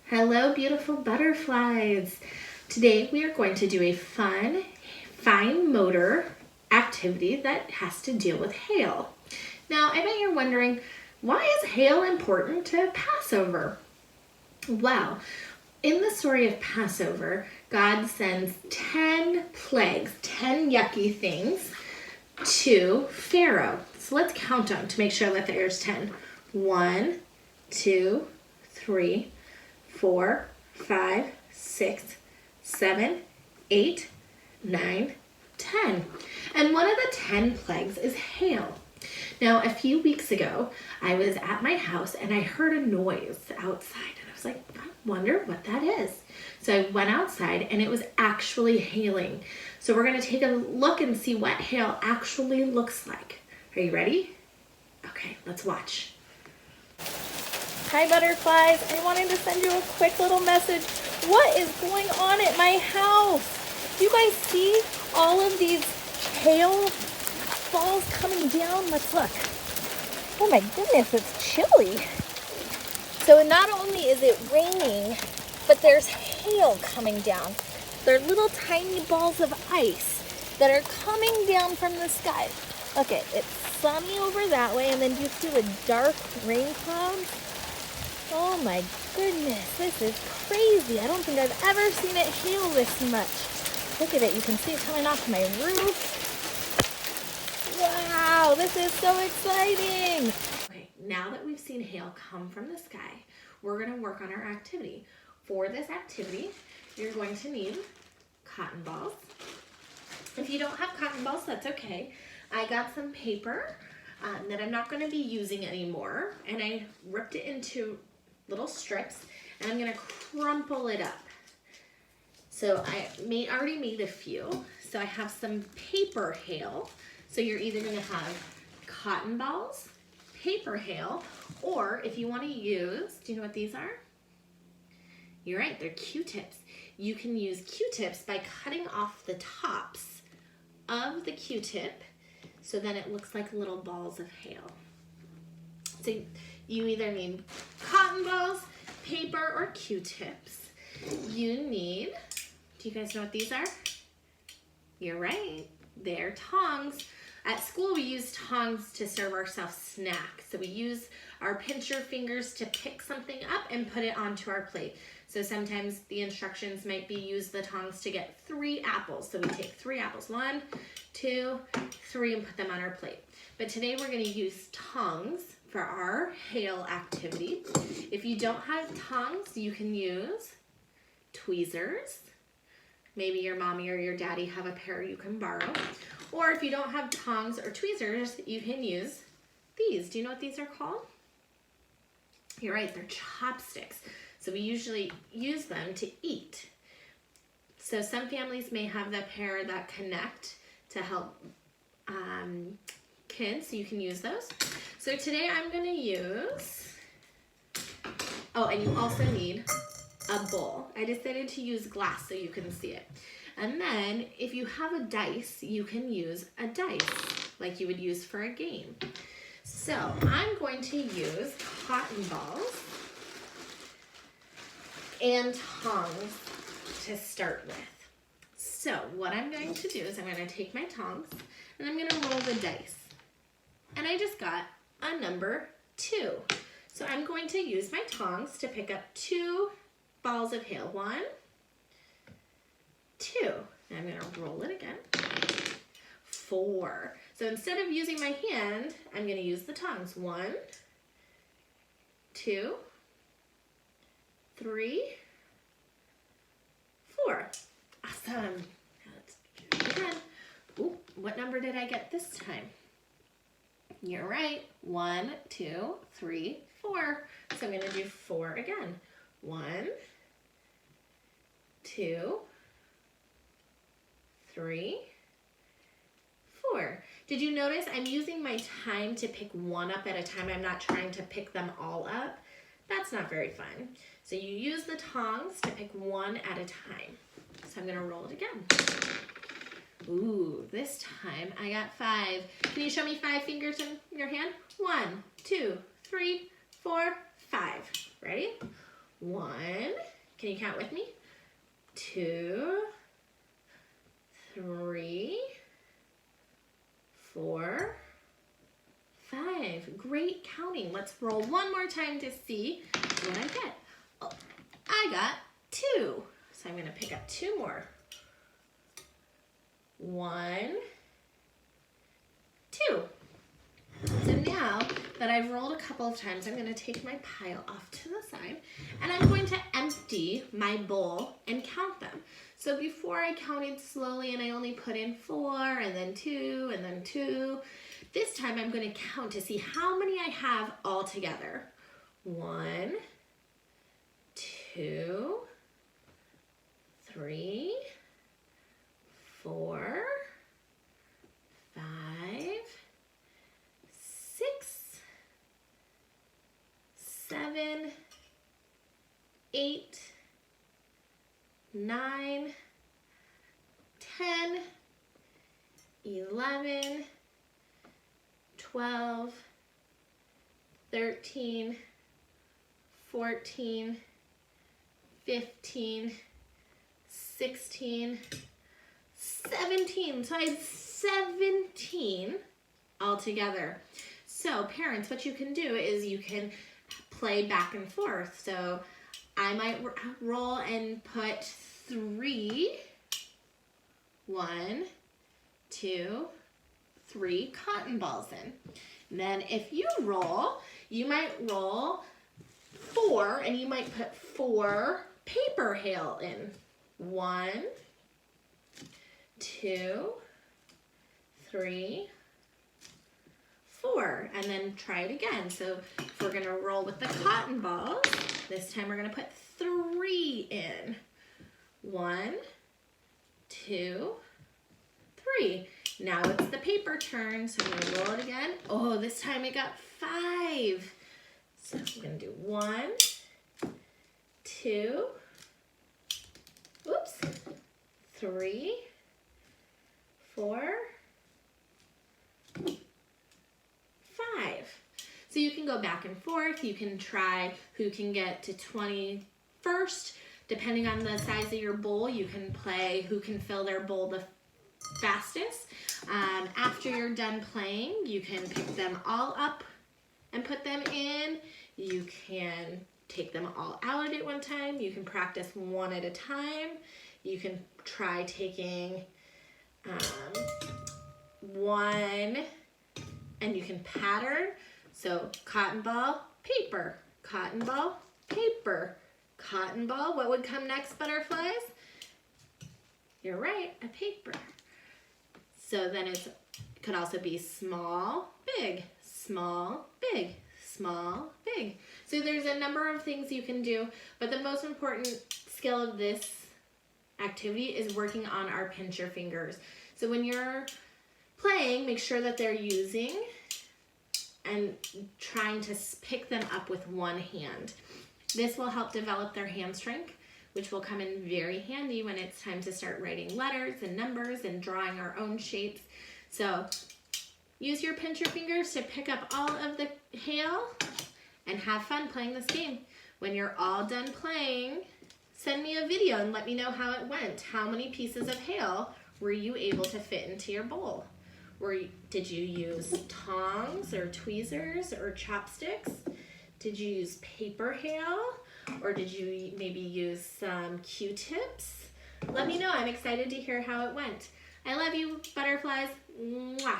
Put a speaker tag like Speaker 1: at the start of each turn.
Speaker 1: Hello, beautiful butterflies. Today we are going to do a fun, fine motor activity that has to deal with hail. Now, I bet you're wondering, why is hail important to Passover? Well, in the story of Passover, God sends 10 plagues, 10 yucky things to Pharaoh. So let's count them to make sure that there's 10. 1, 2, 3, 4, 5, 6, 7, 8, 9, 10. And one of the 10 plagues is hail. Now, a few weeks ago, I was at my house and I heard a noise outside. And I was like, I wonder what that is. So I went outside and it was actually hailing. So we're going to take a look and see what hail actually looks like. Are you ready? Okay, let's watch. Hi butterflies, I wanted to send you a quick little message. What is going on at my house? Do you guys see all of these hail balls coming down? Let's look. Oh my goodness, it's chilly. So not only is it raining, but there's hail coming down. They're little tiny balls of ice that are coming down from the sky. Look, it's sunny over that way, and then do you see the dark rain clouds? Oh my goodness, this is crazy. I don't think I've ever seen it hail this much. Look at it, you can see it coming off my roof. Wow, this is so exciting. Okay, now that we've seen hail come from the sky, we're gonna work on our activity. For this activity, you're going to need cotton balls. If you don't have cotton balls, that's okay. I got some paper that I'm not gonna be using anymore, and I ripped it into little strips, and I'm gonna crumple it up. So I already made a few. So I have some paper hail. So you're either gonna have cotton balls, paper hail, or if you wanna use, do you know what these are? You're right, they're Q-tips. You can use Q-tips by cutting off the tops of the Q-tip so then it looks like little balls of hail. So you either need cotton balls, paper, or Q-tips. You need, do you guys know what these are? You're right, they're tongs. At school we use tongs to serve ourselves snacks. So we use our pincher fingers to pick something up and put it onto our plate. So sometimes the instructions might be use the tongs to get 3 apples. So we take 3 apples, 1, 2, 3, and put them on our plate. But today we're gonna use tongs for our hail activity. If you don't have tongs, you can use tweezers. Maybe your mommy or your daddy have a pair you can borrow. Or if you don't have tongs or tweezers, you can use these. Do you know what these are called? You're right, they're chopsticks. So we usually use them to eat. So some families may have the pair that connect to help kids, so you can use those. So today I'm gonna use, oh, and you also need a bowl. I decided to use glass so you can see it. And then if you have a dice, you can use a dice like you would use for a game. So I'm going to use cotton balls and tongs to start with. So what I'm going to do is I'm going to take my tongs and I'm going to roll the dice. And I just got a number 2. So I'm going to use my tongs to pick up 2 balls of hail. 1, 2. And I'm going to roll it again. 4. So instead of using my hand, I'm going to use the tongs. 1, 2, 3, 4. Awesome. Now let's do it again. Ooh, what number did I get this time? You're right. 1, 2, 3, 4. So I'm going to do 4 again. 1, 2, 3, 4. Did you notice I'm using my time to pick one up at a time? I'm not trying to pick them all up. That's not very fun. So you use the tongs to pick one at a time. So I'm gonna roll it again. Ooh, this time I got 5. Can you show me 5 fingers in your hand? 1, 2, 3, 4, 5. Ready? 1, can you count with me? 2, 3, 4, 5. Great counting. Let's roll one more time to see what I get. Oh, I got 2. So I'm going to pick up 2 more. 1, 2. So now that I've rolled a couple of times, I'm going to take my pile off to the side and I'm going to empty my bowl and count them. So before I counted slowly and I only put in 4 and then 2 and then 2. This time I'm going to count to see how many I have all together. 1, 2, 3, 4, 5, 6, 7, 8, 9, 10, 11, 12, 13, 14, 15, 16, 17. So I had 17 altogether. So parents, what you can do is you can play back and forth. So I might roll and put 3, 1, 2, 3 cotton balls in. And then if you roll, you might roll 4 and you might put 4 paper hail in. 1, 2, 3, 4, and then try it again. So if we're gonna roll with the cotton balls, this time we're gonna put 3 in. 1, 2, 3. Now it's the paper turn, so I'm gonna roll it again. Oh, this time I got 5. So I'm gonna do 1, 2, oops, 3, 4, 5. So you can go back and forth. You can try who can get to 20 first. Depending on the size of your bowl, you can play who can fill their bowl the fastest. After you're done playing, you can pick them all up and put them in. You can take them all out at one time. You can practice one at a time. You can try taking one and you can pattern. So cotton ball, paper, cotton ball, paper, cotton ball. What would come next, butterflies? You're right, a paper. So then it could also be small, big, small, big, small, big. So there's a number of things you can do, but the most important skill of this activity is working on our pincher fingers. So when you're playing, make sure that they're using and trying to pick them up with one hand. This will help develop their hand strength, which will come in very handy when it's time to start writing letters and numbers and drawing our own shapes. So use your pincher fingers to pick up all of the hail and have fun playing this game. When you're all done playing, send me a video and let me know how it went. How many pieces of hail were you able to fit into your bowl? Did you use tongs or tweezers or chopsticks? Did you use paper hail? Or did you maybe use some Q-tips? Let me know. I'm excited to hear how it went. I love you, butterflies. Mwah.